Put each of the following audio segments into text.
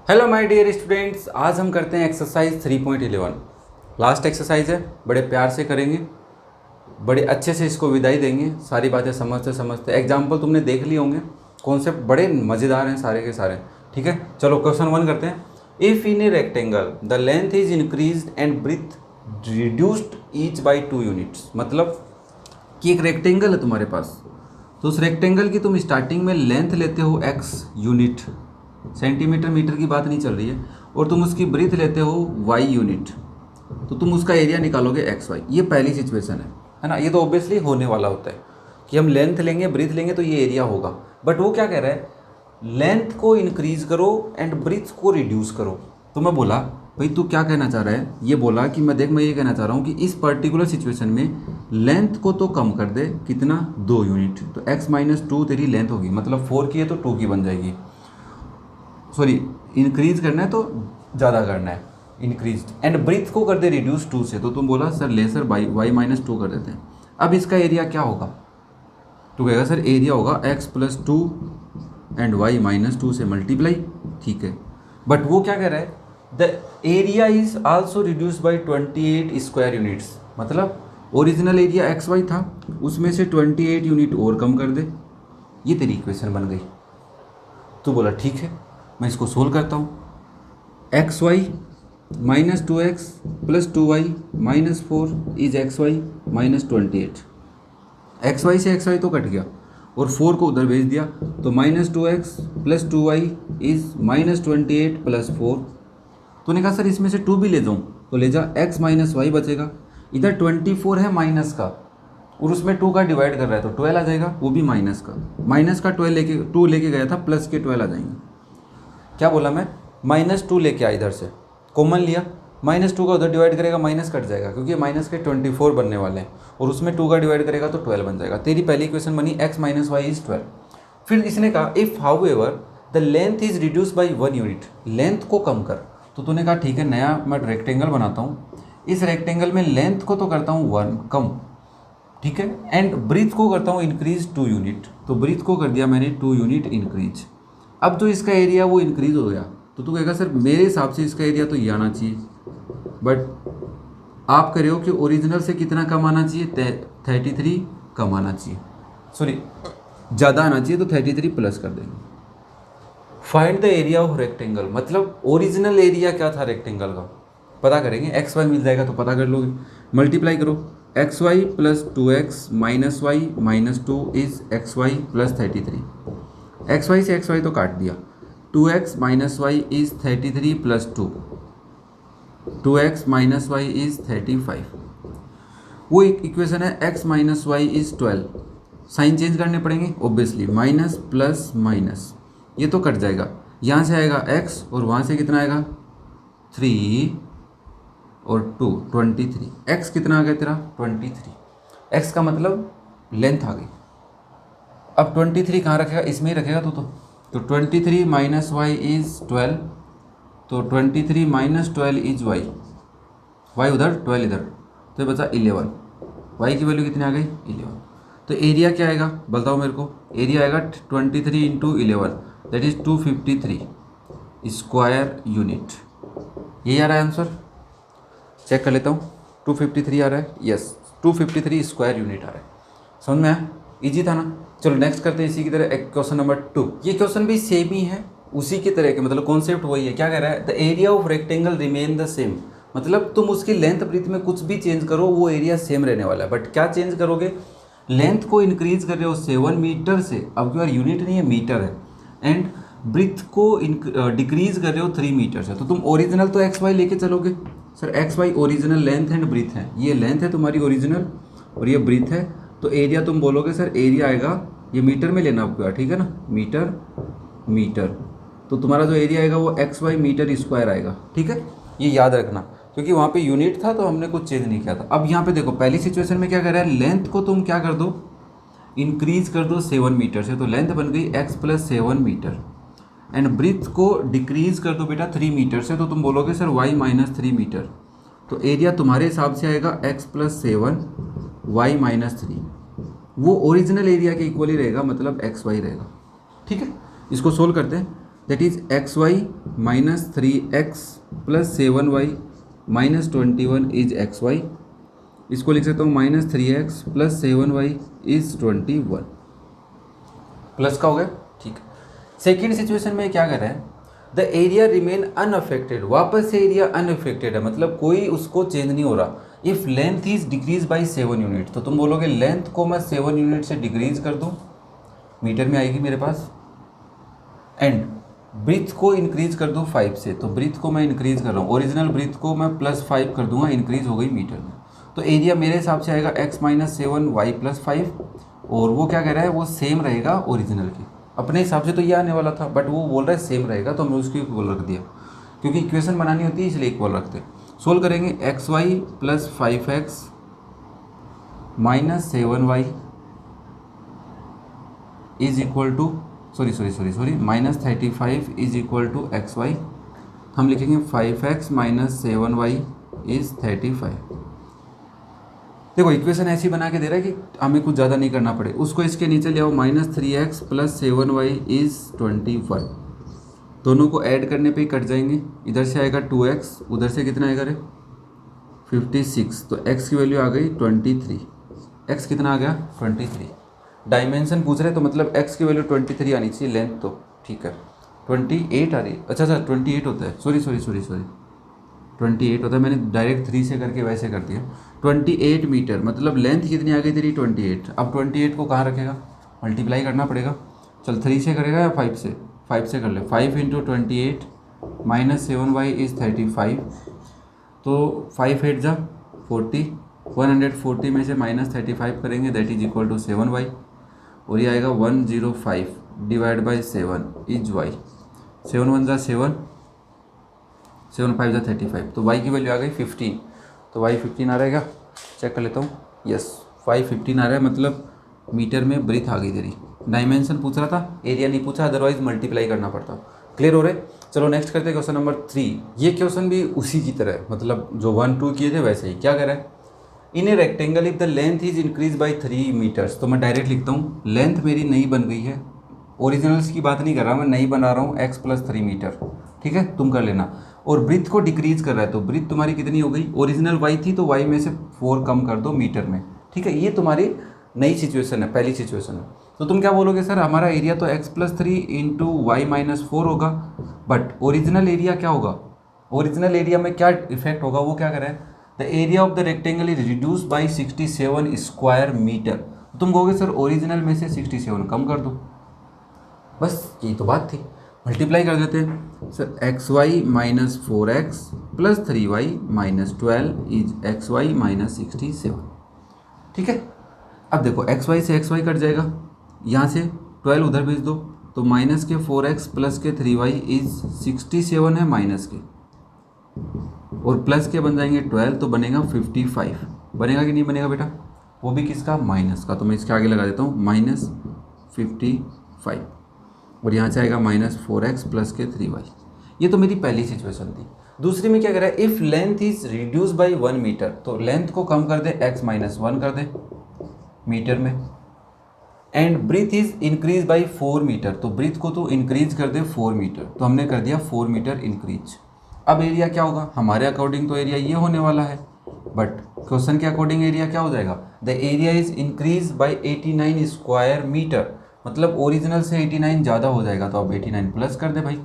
Hello my dear students, आज हम करते हैं एक्सरसाइज 3.11। लास्ट एक्सरसाइज है, बड़े प्यार से करेंगे, बड़े अच्छे से इसको विदाई देंगे, सारी बातें समझते समझते। एग्जाम्पल तुमने देख लिए होंगे, कॉन्सेप्ट बड़े मज़ेदार हैं सारे के सारे। ठीक है, चलो क्वेश्चन 1 करते हैं। If in a rectangle the length is increase and breadth reduced each by 2 units. मतलब कि एक रेक्टेंगल है तुम्हारे पास, तो उस रेक्टेंगल की तुम स्टार्टिंग में लेंथ लेते हो x यूनिट, सेंटीमीटर मीटर की बात नहीं चल रही है, और तुम उसकी ब्रीथ लेते हो y यूनिट, तो तुम उसका एरिया निकालोगे xy। ये पहली सिचुएशन है ना। ये तो ऑब्वियसली होने वाला होता है कि हम लेंथ लेंगे, ब्रीथ लेंगे तो ये एरिया होगा। बट वो क्या कह रहा है, लेंथ को इंक्रीज करो एंड ब्रीथ को रिड्यूस करो। तो मैं बोला भाई तू क्या कहना चाह रहा है, ये बोला कि मैं ये कहना चाह रहा हूँ कि इस पर्टिकुलर सिचुएशन में लेंथ को तो कम कर दे, कितना 2 यूनिट। तो x-2 तेरी लेंथ होगी, मतलब 4 की है तो 2 की बन जाएगी। सॉरी, इंक्रीज करना है तो ज़्यादा करना है, इंक्रीज। एंड ब्रीथ को कर दे रिड्यूस 2 से, तो तुम बोला सर लेसर y-2 कर देते हैं। अब इसका एरिया क्या होगा, तो कहेगा सर एरिया होगा x+2 एंड y-2 से मल्टीप्लाई। ठीक है, बट वो क्या कह रहा है, the area is also reduce by 28 square units. मतलब ओरिजिनल एरिया xy था, उसमें से 28 यूनिट और कम कर दे। ये तेरी इक्वेशन बन गई। तो बोला ठीक है, मैं इसको सोल्व करता हूँ। xy-2x + 2y - 4 is xy-28। xy से xy तो कट गया और 4 को उधर भेज दिया, तो -2x + 2y इज -28 + 4। तूने कहा सर इसमें से 2 भी ले जाऊँ, तो ले जा, x - y बचेगा। इधर 24 है माइनस का, और उसमें 2 का डिवाइड कर रहा है तो 12 आ जाएगा, वो भी माइनस का। 2 लेके गया था, प्लस के 12 आ जाएंगे। क्या बोला मैं, -2 लेके आया, इधर से कॉमन लिया, -2 का उधर डिवाइड करेगा, माइनस कट जाएगा, क्योंकि माइनस के 24 बनने वाले हैं, और उसमें 2 का डिवाइड करेगा तो 12 बन जाएगा। तेरी पहली इक्वेशन बनी x - y इज 12। फिर इसने कहा if how ever the length is reduce by 1 unit, length को कम कर। तो तूने कहा ठीक है, नया मैं रेक्टेंगल बनाता हूँ, इस रेक्टेंगल में लेंथ को तो करता हूँ 1 कम, ठीक है, एंड ब्रीथ को करता हूँ इंक्रीज 2 यूनिट। तो ब्रीथ को कर दिया मैंने 2 यूनिट इंक्रीज। अब जो इसका एरिया वो इंक्रीज हो गया, तो तू कहेगा सर मेरे हिसाब से इसका एरिया तो ये आना चाहिए, बट आप कह रहे हो कि ओरिजिनल से कितना कम आना चाहिए, 33 कम आना चाहिए, सॉरी ज़्यादा आना चाहिए, तो 33 प्लस कर देंगे। Find the area of rectangle, मतलब ओरिजिनल एरिया क्या था रेक्टेंगल का पता करेंगे। एक्स वाई मिल जाएगा तो पता कर लोगे, मल्टीप्लाई करो। xy + 2x - y - 2 is xy + 33। xy से xy तो काट दिया, 2x - y is 33 + 2, 2x - y is 35। वो एक इक्वेशन है x - y इज 12। साइन चेंज करने पड़ेंगे ऑब्वियसली, माइनस प्लस माइनस, ये तो कट जाएगा, यहाँ से आएगा x और वहाँ से कितना आएगा 3 और 2 23। x कितना आ गया तेरा 23। x का मतलब लेंथ आ गई। अब 23 कहाँ रखेगा, इसमें ही रखेगा तो 23 - y इज 12, तो 23 - 12 इज y, y उधर 12 इधर, तो ये बचा 11। y की वैल्यू कितनी आ गई 11। तो एरिया क्या आएगा बताओ मेरे को, एरिया आएगा 23 × 11 दैट इज 253 स्क्वायर यूनिट। ये आ रहा है आंसर, चेक कर लेता हूँ। 253 आ रहा है, यस 253 स्क्वायर यूनिट आ रहा है। समझ में आया, ईजी था ना। चलो नेक्स्ट करते हैं इसी की तरह एक क्वेश्चन नंबर 2। ये क्वेश्चन भी सेम ही है, उसी की तरह के, मतलब कॉन्सेप्ट वही है। क्या कह रहा है, the area of rectangle remain the same. मतलब तुम उसकी लेंथ ब्रीथ में कुछ भी चेंज करो, वो एरिया सेम रहने वाला है। बट क्या चेंज करोगे, लेंथ को इंक्रीज कर रहे हो 7 मीटर से, अब की बार यूनिट नहीं है मीटर है, एंड ब्रीथ को डिक्रीज कर रहे हो 3 मीटर से। तो तुम ओरिजिनल तो एक्स वाई लेके चलोगे, sir x y original length and breadth है, ये लेंथ है तुम्हारी ओरिजिनल और ये ब्रीथ है, तो एरिया तुम बोलोगे सर एरिया आएगा, ये मीटर में लेना आपको, ठीक है ना, मीटर मीटर, तो तुम्हारा जो एरिया आएगा वो एक्स वाई मीटर स्क्वायर आएगा। ठीक है, ये याद रखना, क्योंकि वहाँ पे यूनिट था तो हमने कुछ चेंज नहीं किया था। अब यहाँ पे देखो पहली सिचुएशन में क्या कर रहा है, लेंथ को तुम क्या कर दो, इंक्रीज कर दो 7 मीटर से, तो लेंथ बन गई x + 7 मीटर, एंड ब्रीथ को डिक्रीज कर दो बेटा 3 मीटर से, तो तुम बोलोगे सर y - 3 मीटर। तो एरिया तुम्हारे हिसाब से आएगा x + 7 y - 3, वो ओरिजिनल एरिया के इक्वल ही रहेगा, मतलब xy रहेगा। ठीक है, इसको सोल्व करते हैं। That is x y minus 3x plus 7y minus 21 is x y. इसको लिख सकता हूँ -3x plus 7y is 21। Plus का हो गया, ठीक है। सेकेंड सिचुएशन में क्या कर रहा है, द एरिया रिमेन अनअफेक्टेड, वापस से एरिया अनअफेक्टेड है, मतलब कोई उसको चेंज नहीं हो रहा। If length is decrease by 7 unit, तो तुम बोलोगे लेंथ को मैं 7 यूनिट से डिक्रीज कर दूं, मीटर में आएगी मेरे पास, एंड ब्रीथ को इंक्रीज कर दूं 5 से, तो ब्रीथ को मैं इंक्रीज कर रहा हूँ, ओरिजिनल ब्रीथ को मैं +5 कर दूंगा, इंक्रीज हो गई मीटर में। तो एरिया मेरे हिसाब से आएगा x माइनस 7 y प्लस 5, और वो क्या कह रहा है, वो सेम रहेगा ओरिजिनल की। अपने हिसाब से तो ये आने वाला था, बट वो बोल रहा है सेम रहेगा, तो हमने उसको इक्वल रख दिया, क्योंकि इक्वेशन बनानी होती है इसलिए इक्वल रखते। सोल्व करेंगे, x y plus 5x minus 7y is equal to sorry -35 is equal to x y. हम लिखेंगे 5x माइनस 7y इज 35। देखो इक्वेशन ऐसी बना के दे रहा है कि हमें कुछ ज़्यादा नहीं करना पड़े, उसको इसके नीचे ले आओ, -3x प्लस 7y इज 21। दोनों को ऐड करने पे ही कट जाएंगे, इधर से आएगा 2x, उधर से कितना आएगा रे 56, तो x की वैल्यू आ गई 23। x कितना आ गया 23। डायमेंशन पूछ रहे तो मतलब x की वैल्यू 23 आनी चाहिए, लेंथ तो ठीक है 28 आ रही है, अच्छा 28 होता है, सॉरी 28 होता है, मैंने डायरेक्ट 3 से करके वैसे कर दिया। 28 मीटर, मतलब लेंथ कितनी आ गई तेरी 28। अब 28 को कहाँ रखेगा, मल्टीप्लाई करना पड़ेगा। चल 3 से करेगा या 5 से, 5 से कर ले, 5 इंटू 28 माइनस 7y इज़ 35, तो 5 8 जा 40, 140 में से -35 करेंगे, that is equal to 7y, और ये आएगा 105 डिवाइड बाई 7 इज y। 7 1 जा 7, 7 5 जा 35, तो y की वैल्यू आ गई 15, तो y 15 आ रहेगा, चेक कर लेता हूँ, यस y 15 आ रहा है, मतलब मीटर में ब्रीथ आ गई तेरी। डायमेंशन पूछ रहा था, एरिया नहीं पूछा, अदरवाइज मल्टीप्लाई करना पड़ता। क्लियर हो रहे, चलो नेक्स्ट करते हैं क्वेश्चन नंबर 3। ये क्वेश्चन भी उसी की तरह है, मतलब जो 1 2 किए थे वैसे ही। क्या कह रहा है, in a rectangle if the length is increase by 3 meters, तो मैं डायरेक्ट लिखता हूँ, लेंथ मेरी नई बन गई है, ओरिजिनल्स की बात नहीं कर रहा मैं, नई बना रहा हूँ x प्लस 3 मीटर, ठीक है तुम कर लेना। और ब्रीथ को डिक्रीज कर रहा है, तो ब्रीथ तुम्हारी कितनी हो गई, ओरिजिनल y थी तो y में से 4 कम कर दो मीटर में, ठीक है। ये तुम्हारी नई सिचुएशन है, पहली सिचुएशन है। तो तुम क्या बोलोगे, सर हमारा एरिया तो x plus 3 into y minus 4 होगा, बट ओरिजिनल एरिया क्या होगा, ओरिजिनल एरिया में क्या इफेक्ट होगा, वो क्या कर रहा है, the area of the rectangle is reduce by 67 square metre. तुम कहोगे सर ओरिजिनल में से 67 कम कर दो, बस यही तो बात थी, मल्टीप्लाई कर देते हैं। Sir x y minus 4x plus 3y minus 12 is x y minus 67, ठीक है। अब देखो एक्स वाई से एक्स वाई कट जाएगा, यहाँ से 12 उधर भेज दो, तो माइनस के 4x प्लस के 3y इज 67 है माइनस के, और प्लस के बन जाएंगे 12, तो बनेगा 55। बनेगा कि नहीं बनेगा बेटा, वो भी किसका, माइनस का, तो मैं इसके आगे लगा देता हूँ -55, और यहाँ से आएगा -4x प्लस के 3y। ये तो मेरी पहली सिचुएशन थी। दूसरी में क्या कर रहा है, if length is reduce by 1 metre, तो लेंथ को कम कर दे, x माइनस 1 कर दे मीटर में, and breadth is increase by 4 metre, तो ब्रीथ को तो इंक्रीज कर दे 4 मीटर, तो हमने कर दिया 4 मीटर इंक्रीज। अब एरिया क्या होगा, हमारे अकॉर्डिंग तो एरिया ये होने वाला है, बट क्वेश्चन के अकॉर्डिंग एरिया क्या हो जाएगा, the area is increase by 89 square metre, मतलब ओरिजिनल से 89 ज़्यादा हो जाएगा, तो अब 89 प्लस कर दे भाई।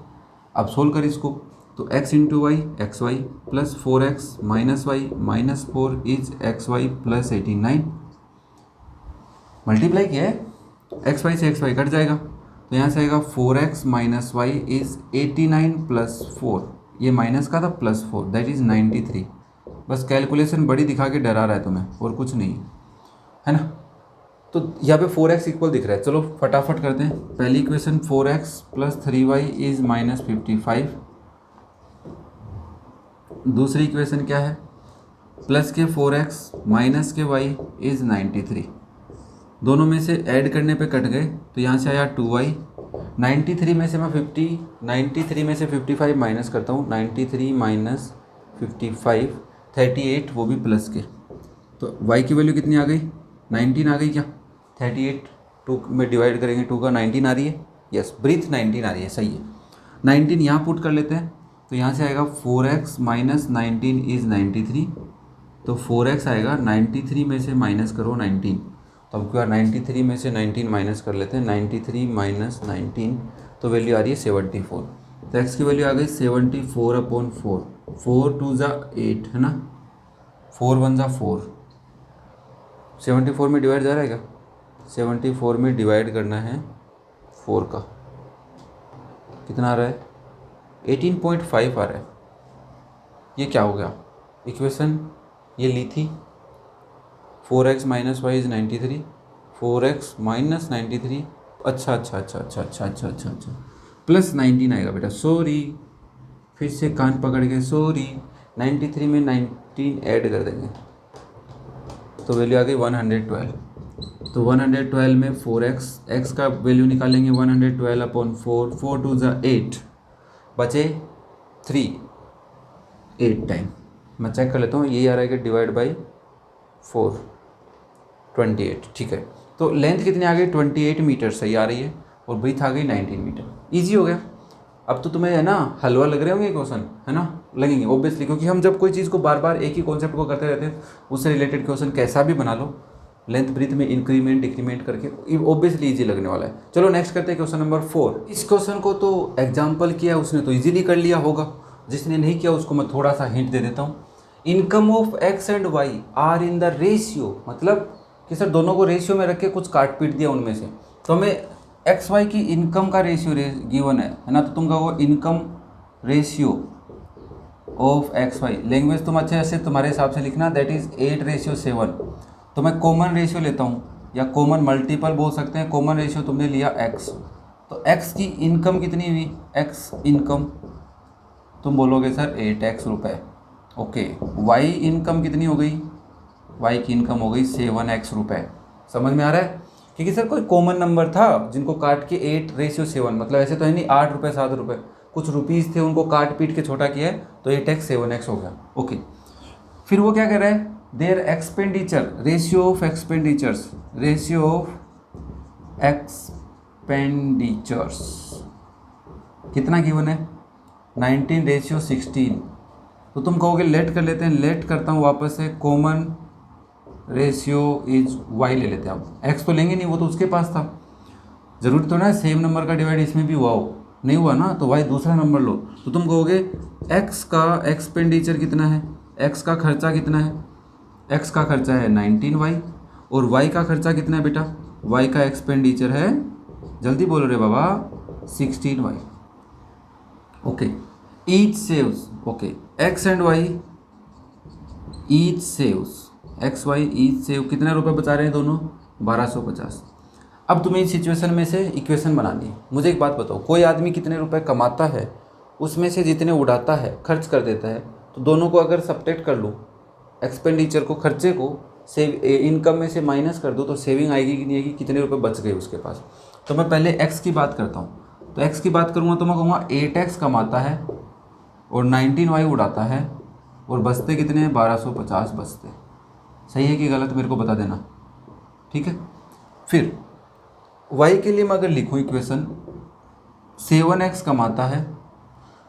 अब सोल्व कर इसको, तो x into y x y plus 4x minus y minus 4 is x y plus 89। Multiply किया है, एक्स वाई से एक्स वाई कट जाएगा, तो यहाँ से आएगा 4x minus y is 89 plus 4, ये माइनस का था प्लस 4, दैट इज़ 93। बस कैलकुलेशन बड़ी दिखा के डरा रहा है तुम्हें, और कुछ नहीं है ना। तो यहाँ पे 4x इक्वल दिख रहा है, चलो फटाफट करते हैं। पहली equation 4x plus 3y is -55, दूसरी इक्वेशन क्या है, प्लस के 4x माइनस के y इज 93, दोनों में से ऐड करने पे कट गए, तो यहाँ से आया 2y, 93 में से मैं 93 में से 55 माइनस करता हूँ, 93 माइनस 55 38, वो भी प्लस के, तो y की वैल्यू कितनी आ गई, 19 आ गई क्या, 38 2 में डिवाइड करेंगे, 2 का 19 आ रही है, यस ब्रीथ 19 आ रही है, सही है। 19 यहाँ पुट कर लेते हैं, तो यहाँ से आएगा 4x माइनस 19 इज़ 93, तो 4x आएगा, 93 में से माइनस करो 19, तो अब क्या 93 में से 19 माइनस कर लेते हैं, 93 माइनस 19, तो वैल्यू आ रही है 74। तो x की वैल्यू आ गई 74/4, 4 2 ज़ा 8 है ना, 4 1 ज़ा 4, 74 में डिवाइड जा रहा है क्या, 74 में डिवाइड करना है 4 का, कितना आ रहा है 18.5 आ रहा है। ये क्या हो गया, इक्वेशन ये ली थी 4x minus Y is 93, 4x minus 93, अच्छा अच्छा अच्छा अच्छा अच्छा अच्छा अच्छा अच्छा प्लस 19 आएगा बेटा, सॉरी फिर से कान पकड़ के सॉरी, 93 में 19 ऐड कर देंगे तो वैल्यू आ गई 112। तो 112 में 4x, x का वैल्यू निकालेंगे 112/4, 4 2 ज़ा 8, बचे 3, 8 टाइम, मैं चेक कर लेता हूँ, यही आ रहा है कि डिवाइड बाई 4, 28, ठीक है। तो लेंथ कितनी आ गई 28 मीटर सही आ रही है, और ब्रीथ आ गई 19 मीटर, ईजी हो गया। अब तो तुम्हें है ना हलवा लग रहे होंगे क्वेश्चन, है ना, लगेंगे ऑब्वियसली, क्योंकि हम जब कोई चीज़ को बार बार एक ही कॉन्सेप्ट को करते रहते हैं, उससे रिलेटेड क्वेश्चन कैसा भी बना लो, लेंथ ब्रीथ में इंक्रीमेंट डिक्रीमेंट करके ऑब्वियसली इजी लगने वाला है। चलो नेक्स्ट करते हैं क्वेश्चन नंबर 4। इस क्वेश्चन को तो एग्जाम्पल किया उसने तो इजीली कर लिया होगा, जिसने नहीं किया उसको मैं थोड़ा सा हिंट दे देता हूँ। Income of x and y are in the ratio, मतलब कि सर दोनों को रेशियो में रख के कुछ काट पीट दिया उनमें से, तो हमें एक्स वाई की इनकम का रेशियो गिवन है ना, तो तुम कहोगे income ratio of x y, language तुम अच्छे से तुम्हारे हिसाब से लिखना, दैट इज़ 8:7। तो मैं कॉमन रेशियो लेता हूँ या कॉमन मल्टीपल बोल सकते हैं, कॉमन रेशियो तुमने लिया एक्स, तो एक्स की इनकम कितनी हुई, एक्स इनकम तुम बोलोगे सर 8x रुपये, ओके। वाई इनकम कितनी हो गई, वाई की इनकम हो गई 7x रुपये, समझ में आ रहा है, क्योंकि सर कोई कॉमन नंबर था जिनको काट के 8:7, मतलब ऐसे तो है नहीं 8 रुपये 7 रुपये, कुछ रुपीज़ थे उनको काट पीट के छोटा किया है, तो 8x 7x हो गया, ओके। फिर वो क्या कह रहा है, there expenditure, ratio of expenditures, ratio of expenditures कितना गिवन है 19:16। तो तुम कहोगे लेट कर लेते हैं, लेट करता हूँ वापस से, कॉमन रेशियो इज वाई ले लेते हैं। अब एक्स तो लेंगे नहीं, वो तो उसके पास था, ज़रूरी तो ना सेम नंबर का डिवाइड इसमें भी हुआ हो, नहीं हुआ ना, तो वाई दूसरा नंबर लो। तो तुम कहोगे एक्स का एक्सपेंडिचर कितना है, एक्स का खर्चा कितना है, एक्स का खर्चा है 19y, और वाई का खर्चा कितना है बेटा, वाई का एक्सपेंडिचर है, जल्दी बोलो रे बाबा, 16y, okay. Each saves, okay, x and y each saves, x y each save कितने रुपए बचा रहे हैं दोनों, 1250। अब तुम्हें इस सिचुएशन में से इक्वेशन बनानी है। मुझे एक बात बताओ, कोई आदमी कितने रुपए कमाता है, उसमें से जितने उड़ाता है, खर्च कर देता है, तो दोनों को अगर सब्ट्रैक्ट कर लूँ, एक्सपेंडिचर को, खर्चे को सेव इनकम में से माइनस कर दो, तो सेविंग आएगी कि नहीं आएगी, कितने रुपए बच गए उसके पास। तो मैं पहले एक्स की बात करता हूँ, तो एक्स की बात करूँगा तो मैं कहूँगा 8x कमाता है और 19y उड़ाता है, और बचते कितने हैं, 1250 बचते। सही है कि गलत, मेरे को बता देना, ठीक है। फिर y के लिए मैं अगर लिखूँ इक्वेशन, 7x कमाता है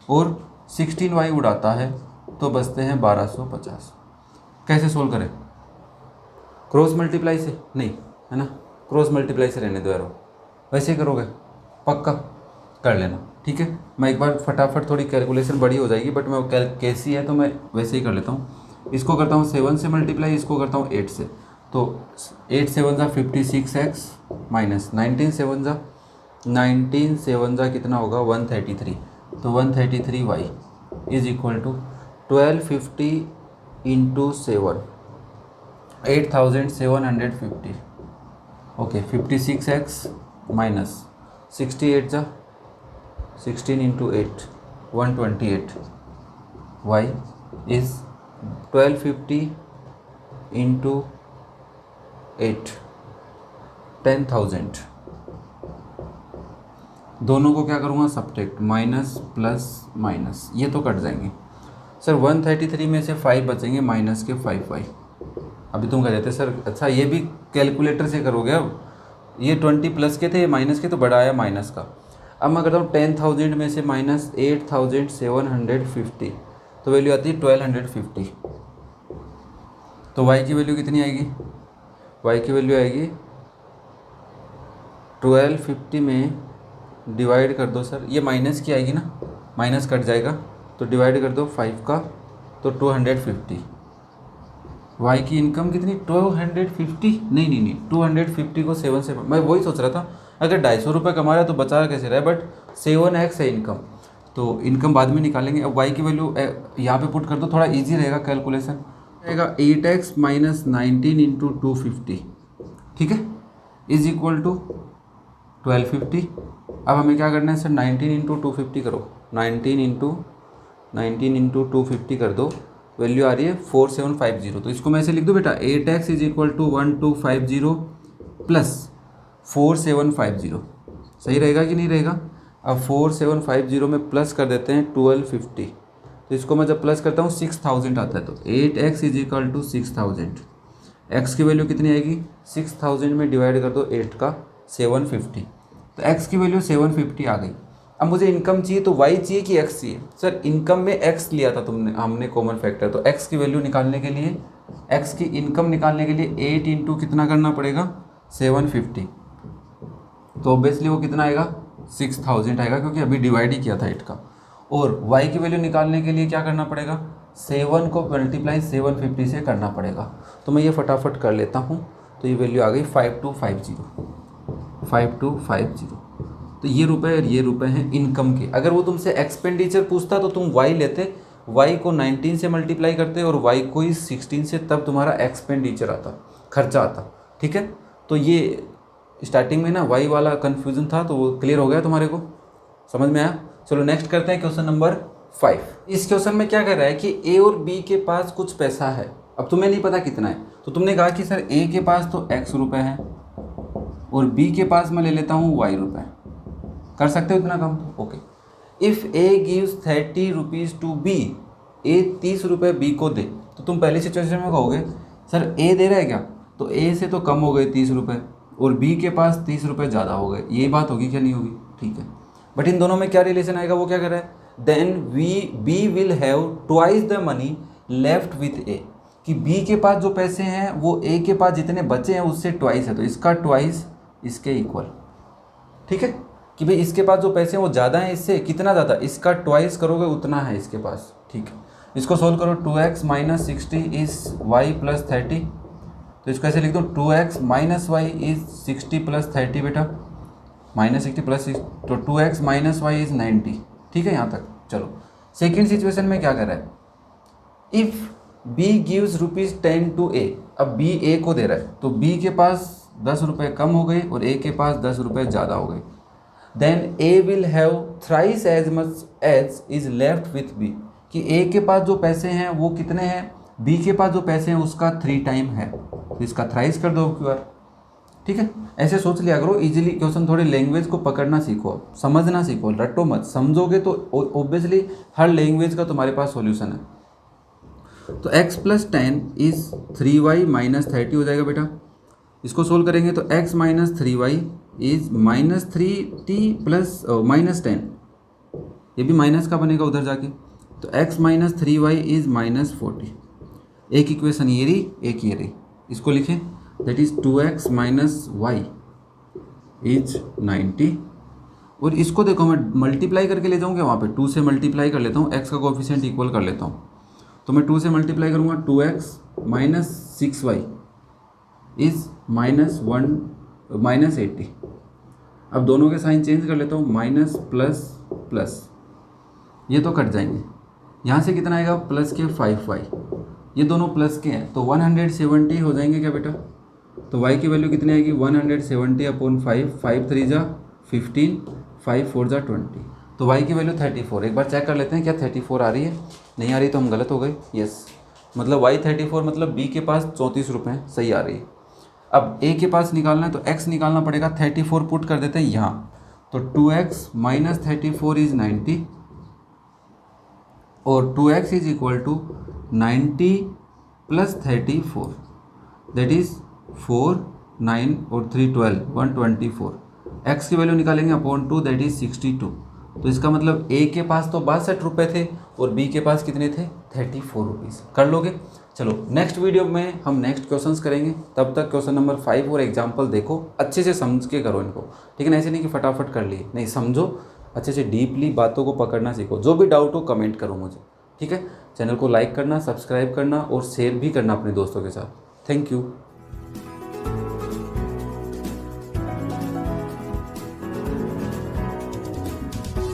और 16y उड़ाता है, तो बचते हैं 1250। कैसे सोल्व करें, क्रॉस मल्टीप्लाई से नहीं, है ना, क्रॉस मल्टीप्लाई से रहने दो यारो, वैसे ही करोगे पक्का कर लेना, ठीक है। मैं एक बार फटाफट, थोड़ी कैलकुलेशन बड़ी हो जाएगी बट मैं कैसी है तो मैं वैसे ही कर लेता हूँ। इसको करता हूँ 7 से मल्टीप्लाई, इसको करता हूँ 8 से, तो 8 7 ज़ा 56x माइनस 19 7 ज़ा कितना होगा 133, तो 133y is equal to 1250 into 7, 8750, okay. 56x minus 68 ज़ा 16 इंटू 8 128, y इज 1250 इंटू 8 10,000। दोनों को क्या करूँगा सब्ट्रैक्ट, माइनस प्लस माइनस, ये तो कट जाएंगे सर। 133 में से 5 बचेंगे, माइनस के 5y। अभी तुम कह रहे थे सर अच्छा ये भी कैलकुलेटर से करोगे, अब ये 20 प्लस के थे, ये माइनस के, तो बड़ा आया माइनस का। अब मैं करता हूँ 10,000 में से माइनस 8,750, तो वैल्यू आती है 1250। तो y की वैल्यू कितनी आएगी? y की वैल्यू आएगी 1250 में डिवाइड कर दो सर, ये माइनस की आएगी ना, माइनस कट जाएगा, तो डिवाइड कर दो 5 का, तो 250। y की इनकम कितनी? 250? नहीं, 250 को 7 से, मैं वही सोच रहा था अगर 250 रुपये कमा रहा है तो बचा कैसे रहा है, बट 7x है इनकम, तो इनकम बाद में निकालेंगे। अब y की वैल्यू यहाँ पे पुट कर दो, थोड़ा इजी रहेगा कैलकुलेशन, रहेगा 8x माइनस 19 इंटू 250, ठीक है, इज इक्वल टू 1250। अब हमें क्या करना है सर, 19 इंटू 250 करो, 19 इंटू 250 कर दो, वैल्यू आ रही है 4750। तो इसको मैं ऐसे लिख दूँ बेटा, 8x is equal to 1250 plus 4750, सही रहेगा कि नहीं रहेगा? अब 4750 में प्लस कर देते हैं 1250, तो इसको मैं जब प्लस करता हूँ 6000 आता है, तो 8x is equal to 6000। x की वैल्यू कितनी आएगी? 6000 में डिवाइड कर दो 8 का 750, तो x की वैल्यू 750 आ गई। अब मुझे इनकम चाहिए, तो y चाहिए कि x चाहिए? सर इनकम में x लिया था हमने कॉमन फैक्टर, तो x की वैल्यू निकालने के लिए, x की इनकम निकालने के लिए 8 इंटू कितना करना पड़ेगा? 750, तो ऑब्वियसली वो कितना आएगा? 6000 आएगा, क्योंकि अभी डिवाइड ही किया था 8 का। और y की वैल्यू निकालने के लिए क्या करना पड़ेगा? 7 को मल्टीप्लाई 750 से करना पड़ेगा, तो मैं ये फटाफट कर लेता हूँ। तो ये वैल्यू आ गई 5250। तो ये रुपए और ये रुपए हैं इनकम के। अगर वो तुमसे एक्सपेंडिचर पूछता तो तुम y लेते, y को 19 से मल्टीप्लाई करते और y को ही 16 से, तब तुम्हारा एक्सपेंडिचर आता, खर्चा आता, ठीक है। तो ये स्टार्टिंग में ना y वाला कन्फ्यूजन था, तो वो क्लियर हो गया तुम्हारे को, समझ में आया? चलो नेक्स्ट करते हैं क्वेश्चन नंबर 5। इस क्वेश्चन में क्या कर रहा है कि a और b के पास कुछ पैसा है, अब तुम्हें नहीं पता कितना है, तो तुमने कहा कि सर a के पास तो x रुपए है और b के पास मैं ले लेता हूँ y रुपए, कर सकते हो इतना कम? Okay. If a gives 30 rupees to b, a 30 रुपये b को दे, तो तुम पहली सिचुएशन में कहोगे सर a दे रहा है क्या, तो a से तो कम हो गए 30 रुपये और b के पास 30 रुपये ज़्यादा हो गए, ये बात होगी क्या? नहीं होगी, ठीक है। बट इन दोनों में क्या रिलेशन आएगा, वो क्या कर रहा है? Then b will have twice the money left with a, कि b के पास जो पैसे हैं वो a के पास जितने बचे हैं उससे ट्वाइस है, तो इसका ट्वाइस इसके इक्वल, ठीक है, कि भाई इसके पास जो पैसे हैं वो ज़्यादा हैं इससे, कितना ज़्यादा? इसका ट्वाइस करोगे उतना है इसके पास, ठीक है। इसको सोल्व करो, 2x minus 60 is y plus 30, तो इसको ऐसे लिख दो, 2x minus Y is 60 plus 30 बेटा, माइनस 60 प्लस 60, तो 2x माइनस वाई इज़ 90, ठीक है यहाँ तक। चलो सेकेंड सिचुएशन में क्या कर रहा है? If b gives ₹10 to a, अब b a को दे रहा है, तो b के पास 10 रुपये कम हो गए और a के पास 10 रुपये ज़्यादा हो गए। Then a will have thrice as much as is left with b, कि a के पास जो पैसे हैं वो कितने हैं, b के पास जो पैसे हैं उसका 3 टाइम है, तो इसका थ्राइस कर दो क्यों, ठीक है। ऐसे सोच लिया करो इजीली क्वेश्चन, थोड़ी लैंग्वेज को पकड़ना सीखो, समझना सीखो, रटो मत, समझोगे तो ऑब्वियसली हर लैंग्वेज का तुम्हारे पास सॉल्यूशन है। तो x plus 10 is 3y minus 30 हो जाएगा बेटा, इसको सोल्व करेंगे तो x minus 3y is minus 3t plus minus 10, ये भी माइनस का बनेगा उधर जाके, तो x minus 3y is minus 40। एक इक्वेशन ये रही, एक ये रही, इसको लिखें, that is 2x minus y is 90, और इसको देखो मैं मल्टीप्लाई करके ले जाऊँगा वहाँ पे, 2 से मल्टीप्लाई कर लेता हूँ, x का कोफिशिएंट इक्वल कर लेता हूँ, तो मैं 2 से मल्टीप्लाई करूँगा, 2x minus 6y is minus 80। अब दोनों के साइन चेंज कर लेता हूँ, माइनस प्लस प्लस, ये तो कट जाएंगे, यहाँ से कितना आएगा, प्लस के 5y, ये दोनों प्लस के हैं, तो 170 हो जाएंगे क्या बेटा? तो y की वैल्यू कितनी आएगी, 170 अपॉन 5, 5 3 जा 15, 5 4 जा 20, तो y की वैल्यू 34। एक बार चेक कर लेते हैं क्या 34 आ रही है, नहीं आ रही तो हम गलत हो गए, यस, मतलब y 34 मतलब b के पास 34 रुपये सही आ रही है। अब a के पास निकालना है तो x निकालना पड़ेगा, 34 पुट कर देते हैं यहाँ, तो 2x माइनस 34 इज़ 90 और 2x is equal to 90 plus 34, that is 4 9 और 3 12 124, एक्स की वैल्यू निकालेंगे अपॉन 2 दैट इज 62। तो इसका मतलब ए के पास तो 62 रुपये थे और बी के पास कितने थे 34 रुपीज़। कर लोगे? चलो नेक्स्ट वीडियो में हम नेक्स्ट क्वेश्चंस करेंगे। तब तक क्वेश्चन नंबर 5 और एग्जाम्पल देखो, अच्छे से समझ के करो इनको, ठीक है ना? ऐसे नहीं कि फटाफट कर लिए, नहीं, समझो अच्छे से, डीपली बातों को पकड़ना सीखो। जो भी डाउट हो कमेंट करो मुझे, ठीक है? चैनल को लाइक करना, सब्सक्राइब करना और शेयर भी करना अपने दोस्तों के साथ। Thank you.